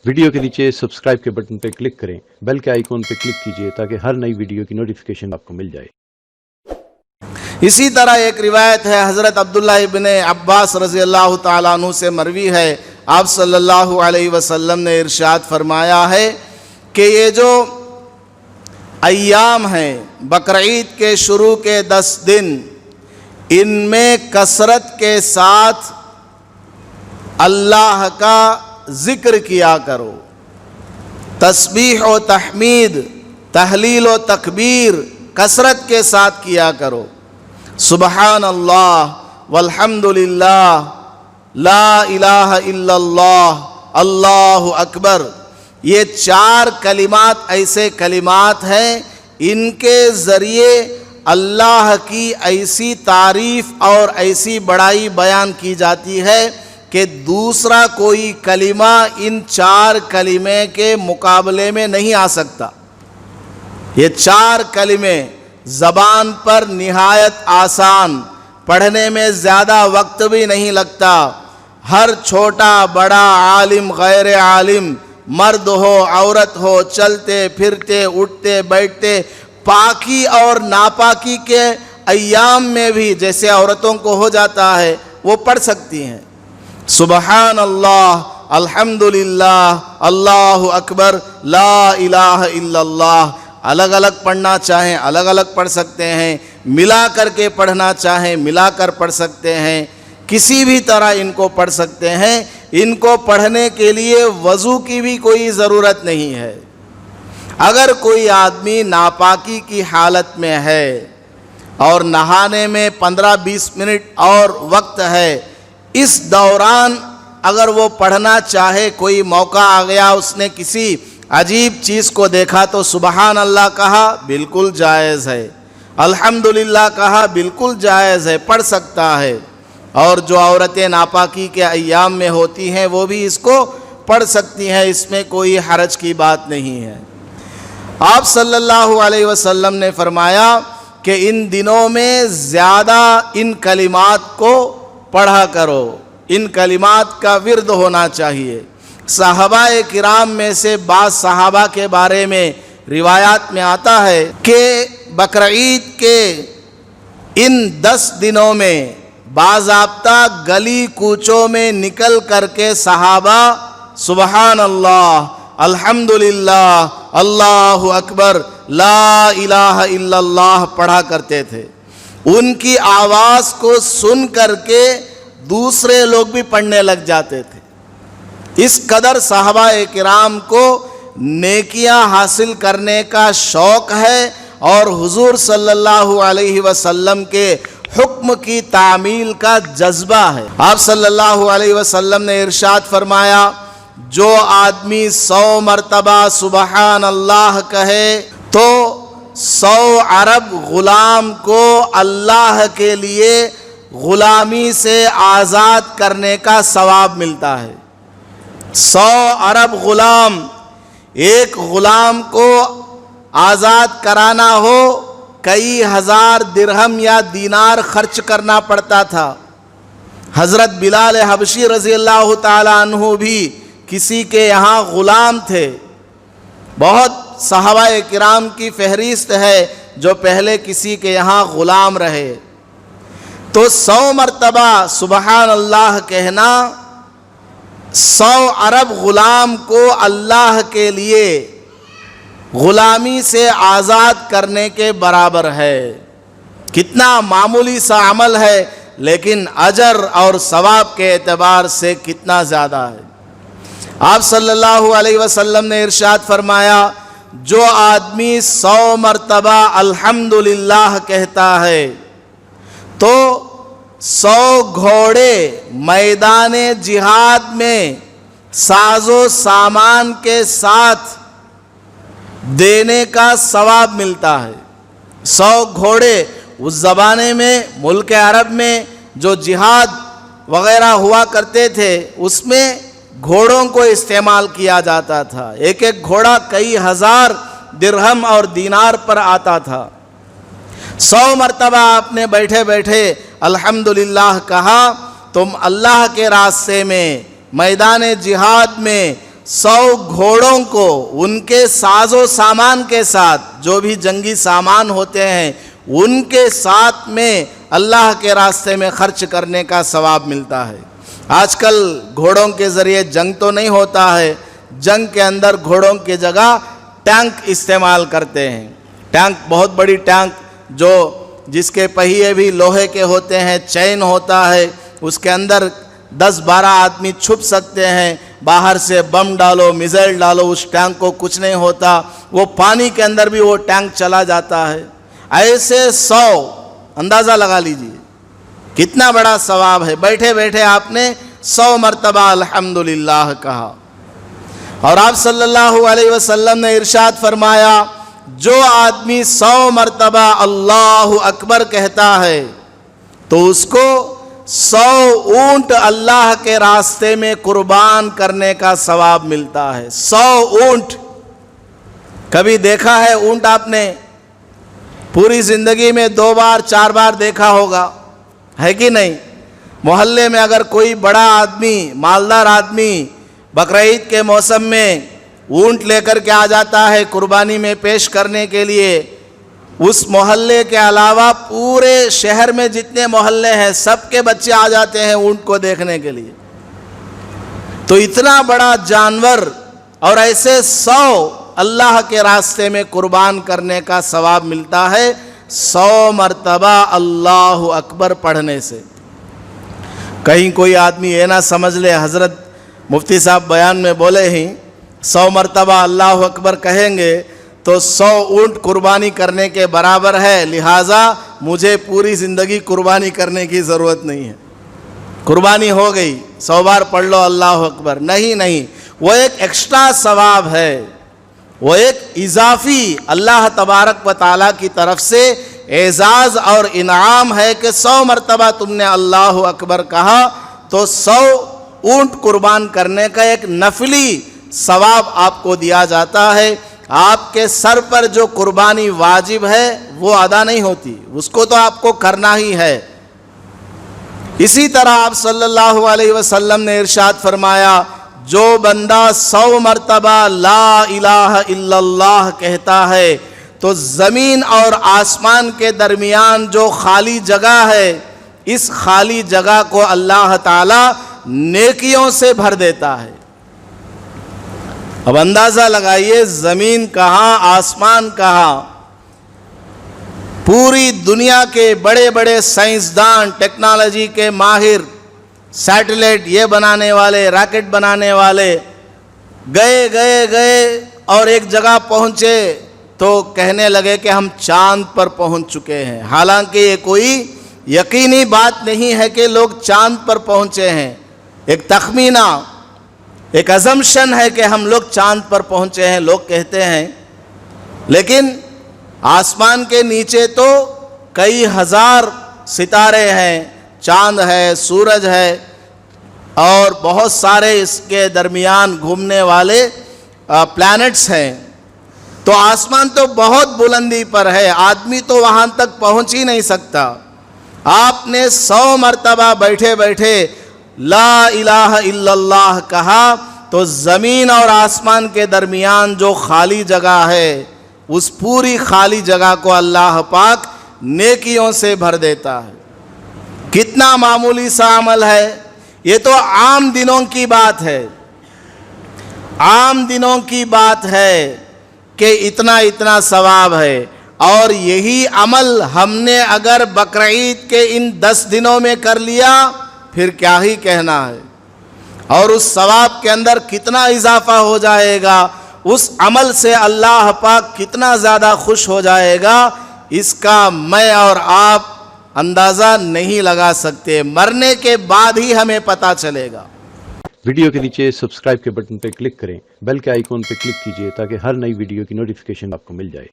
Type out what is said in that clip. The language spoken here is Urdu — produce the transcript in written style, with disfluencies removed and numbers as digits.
ویڈیو کے نیچے سبسکرائب کے بٹن پہ کلک کریں، بیل کے آئیکن پہ کلک کیجئے تاکہ ہر نئی ویڈیو کی نوٹیفیکیشن آپ کو مل جائے۔ اسی طرح ایک روایت ہے حضرت عبداللہ ابن عباس رضی اللہ تعالیٰ عنہ سے مروی ہے، آپ صلی اللہ علیہ وسلم نے ارشاد فرمایا ہے کہ یہ جو ایام ہیں بقرعید کے شروع کے 10 دن، ان میں کثرت کے ساتھ اللہ کا ذکر کیا کرو، تسبیح و تحمید، تحلیل و تکبیر کثرت کے ساتھ کیا کرو، سبحان اللہ والحمد للہ لا الہ الا اللہ اللہ اکبر۔ یہ 4 کلمات ایسے کلمات ہیں ان کے ذریعے اللہ کی ایسی تعریف اور ایسی بڑائی بیان کی جاتی ہے کہ دوسرا کوئی کلمہ ان 4 کلمے کے مقابلے میں نہیں آ سکتا۔ یہ 4 کلمے زبان پر نہایت آسان، پڑھنے میں زیادہ وقت بھی نہیں لگتا، ہر چھوٹا بڑا عالم غیر عالم، مرد ہو عورت ہو، چلتے پھرتے اٹھتے بیٹھتے، پاکی اور ناپاکی کے ایام میں بھی جیسے عورتوں کو ہو جاتا ہے وہ پڑھ سکتی ہیں۔ سبحان اللہ الحمدللہ اللہ اکبر لا الہ الا اللہ، الگ الگ پڑھنا چاہیں الگ الگ پڑھ سکتے ہیں، ملا کر کے پڑھنا چاہیں ملا کر پڑھ سکتے ہیں، کسی بھی طرح ان کو پڑھ سکتے ہیں۔ ان کو پڑھنے کے لیے وضو کی بھی کوئی ضرورت نہیں ہے۔ اگر کوئی آدمی ناپاکی کی حالت میں ہے اور نہانے میں 15-20 منٹ اور وقت ہے، اس دوران اگر وہ پڑھنا چاہے، کوئی موقع آ گیا اس نے کسی عجیب چیز کو دیکھا تو سبحان اللہ کہا، بالکل جائز ہے، الحمدللہ کہا، بالکل جائز ہے، پڑھ سکتا ہے۔ اور جو عورتیں ناپاکی کے ایام میں ہوتی ہیں وہ بھی اس کو پڑھ سکتی ہیں، اس میں کوئی حرج کی بات نہیں ہے۔ آپ صلی اللہ علیہ وسلم نے فرمایا کہ ان دنوں میں زیادہ ان کلمات کو پڑھا کرو، ان کلمات کا ورد ہونا چاہیے۔ صحابہ کرام میں سے بعض صحابہ کے بارے میں روایات میں آتا ہے کہ بقرعید کے ان 10 دنوں میں باضابطہ گلی کوچوں میں نکل کر کے صحابہ سبحان اللہ الحمدللہ اللہ اکبر لا الہ الا اللہ پڑھا کرتے تھے۔ ان کی آواز کو سن کر کے دوسرے لوگ بھی پڑھنے لگ جاتے تھے۔ اس قدر صحابہ کرام کو نیکیاں حاصل کرنے کا شوق ہے اور حضور صلی اللہ علیہ وسلم کے حکم کی تعمیل کا جذبہ ہے۔ آپ صلی اللہ علیہ وسلم نے ارشاد فرمایا، جو آدمی 100 مرتبہ سبحان اللہ کہے تو 100 عرب غلام کو اللہ کے لیے غلامی سے آزاد کرنے کا ثواب ملتا ہے۔ 100 عرب غلام، ایک غلام کو آزاد کرانا ہو کئی ہزار درہم یا دینار خرچ کرنا پڑتا تھا۔ حضرت بلال حبشی رضی اللہ تعالیٰ عنہ بھی کسی کے یہاں غلام تھے۔ بہت صحابہ کرام کی فہرست ہے جو پہلے کسی کے یہاں غلام رہے۔ تو 100 مرتبہ سبحان اللہ کہنا 100 عرب غلام کو اللہ کے لیے غلامی سے آزاد کرنے کے برابر ہے۔ کتنا معمولی سا عمل ہے لیکن اجر اور ثواب کے اعتبار سے کتنا زیادہ ہے۔ آپ صلی اللہ علیہ وسلم نے ارشاد فرمایا، جو آدمی 100 مرتبہ الحمدللہ کہتا ہے تو 100 گھوڑے میدان جہاد میں ساز و سامان کے ساتھ دینے کا ثواب ملتا ہے۔ 100 گھوڑے اس زمانے میں ملک عرب میں جو جہاد وغیرہ ہوا کرتے تھے اس میں گھوڑوں کو استعمال کیا جاتا تھا۔ ایک ایک گھوڑا کئی ہزار درہم اور دینار پر آتا تھا۔ 100 مرتبہ آپ نے بیٹھے بیٹھے الحمدللہ کہا، تم اللہ کے راستے میں میدان جہاد میں 100 گھوڑوں کو ان کے ساز و سامان کے ساتھ، جو بھی جنگی سامان ہوتے ہیں ان کے ساتھ میں اللہ کے راستے میں خرچ کرنے کا ثواب ملتا ہے۔ آج کل گھوڑوں کے ذریعے جنگ تو نہیں ہوتا ہے، جنگ کے اندر گھوڑوں کی جگہ ٹینک استعمال کرتے ہیں۔ ٹینک بہت بڑی ٹینک جو جس کے پہیے بھی لوہے کے ہوتے ہیں، چین ہوتا ہے، اس کے اندر 10-12 آدمی چھپ سکتے ہیں۔ باہر سے بم ڈالو، میزائل ڈالو، اس ٹینک کو کچھ نہیں ہوتا، وہ پانی کے اندر بھی وہ ٹینک چلا جاتا ہے۔ ایسے 100 اندازہ لگا لیجئے کتنا بڑا ثواب ہے۔ بیٹھے بیٹھے آپ نے 100 مرتبہ الحمدللہ کہا، اور آپ صلی اللہ علیہ وسلم نے ارشاد فرمایا جو آدمی 100 مرتبہ اللہ اکبر کہتا ہے تو اس کو 100 اونٹ اللہ کے راستے میں قربان کرنے کا ثواب ملتا ہے۔ 100 اونٹ، کبھی دیکھا ہے اونٹ آپ نے؟ پوری زندگی میں 2 بار 4 بار دیکھا ہوگا، ہے کہ نہیں؟ محلے میں اگر کوئی بڑا آدمی، مالدار آدمی بقرعید کے موسم میں اونٹ لے کر کے آ جاتا ہے قربانی میں پیش کرنے کے لیے، اس محلے کے علاوہ پورے شہر میں جتنے محلے ہیں سب کے بچے آ جاتے ہیں اونٹ کو دیکھنے کے لیے۔ تو اتنا بڑا جانور اور ایسے 100 اللہ کے راستے میں قربان کرنے کا ثواب ملتا ہے 100 مرتبہ اللہ اکبر پڑھنے سے۔ کہیں کوئی آدمی یہ نہ سمجھ لے حضرت مفتی صاحب بیان میں بولے ہی 100 مرتبہ اللہ اکبر کہیں گے تو 100 اونٹ قربانی کرنے کے برابر ہے، لہٰذا مجھے پوری زندگی قربانی کرنے کی ضرورت نہیں ہے، قربانی ہو گئی 100 بار پڑھ لو اللہ اکبر۔ نہیں، وہ ایک ایکسٹرا ثواب ہے، وہ ایک اضافی اللہ تبارک و تعالیٰ کی طرف سے اعزاز اور انعام ہے کہ 100 مرتبہ تم نے اللہ اکبر کہا تو 100 اونٹ قربان کرنے کا ایک نفلی ثواب آپ کو دیا جاتا ہے۔ آپ کے سر پر جو قربانی واجب ہے وہ ادا نہیں ہوتی، اس کو تو آپ کو کرنا ہی ہے۔ اسی طرح آپ صلی اللہ علیہ وسلم نے ارشاد فرمایا جو بندہ 100 مرتبہ لا الہ الا اللہ کہتا ہے تو زمین اور آسمان کے درمیان جو خالی جگہ ہے اس خالی جگہ کو اللہ تعالی نیکیوں سے بھر دیتا ہے۔ اب اندازہ لگائیے زمین کہاں آسمان کہاں، پوری دنیا کے بڑے بڑے سائنسدان، ٹیکنالوجی کے ماہر، سیٹلائٹ یہ بنانے والے، راکٹ بنانے والے گئے اور ایک جگہ پہنچے تو کہنے لگے کہ ہم چاند پر پہنچ چکے ہیں، حالانکہ یہ کوئی یقینی بات نہیں ہے کہ لوگ چاند پر پہنچے ہیں، ایک تخمینہ، ایک ازمپشن ہے کہ ہم لوگ چاند پر پہنچے ہیں، لوگ کہتے ہیں، لیکن آسمان کے نیچے تو کئی ہزار ستارے ہیں، چاند ہے، سورج ہے، اور بہت سارے اس کے درمیان گھومنے والے پلانٹس ہیں۔ تو آسمان تو بہت بلندی پر ہے، آدمی تو وہاں تک پہنچ ہی نہیں سکتا۔ آپ نے 100 مرتبہ بیٹھے بیٹھے لا الہ الا اللہ کہا تو زمین اور آسمان کے درمیان جو خالی جگہ ہے اس پوری خالی جگہ کو اللہ پاک نیکیوں سے بھر دیتا ہے۔ کتنا معمولی سا عمل ہے، یہ تو عام دنوں کی بات ہے، عام دنوں کی بات ہے کہ اتنا ثواب ہے، اور یہی عمل ہم نے اگر بقرعید کے ان 10 دنوں میں کر لیا پھر کیا ہی کہنا ہے، اور اس ثواب کے اندر کتنا اضافہ ہو جائے گا، اس عمل سے اللہ پاک کتنا زیادہ خوش ہو جائے گا، اس کا میں اور آپ اندازہ نہیں لگا سکتے، مرنے کے بعد ہی ہمیں پتہ چلے گا۔ ویڈیو کے نیچے سبسکرائب کے بٹن پہ کلک کریں، بیل کے آئیکن پہ کلک کیجئے تاکہ ہر نئی ویڈیو کی نوٹیفیکیشن آپ کو مل جائے۔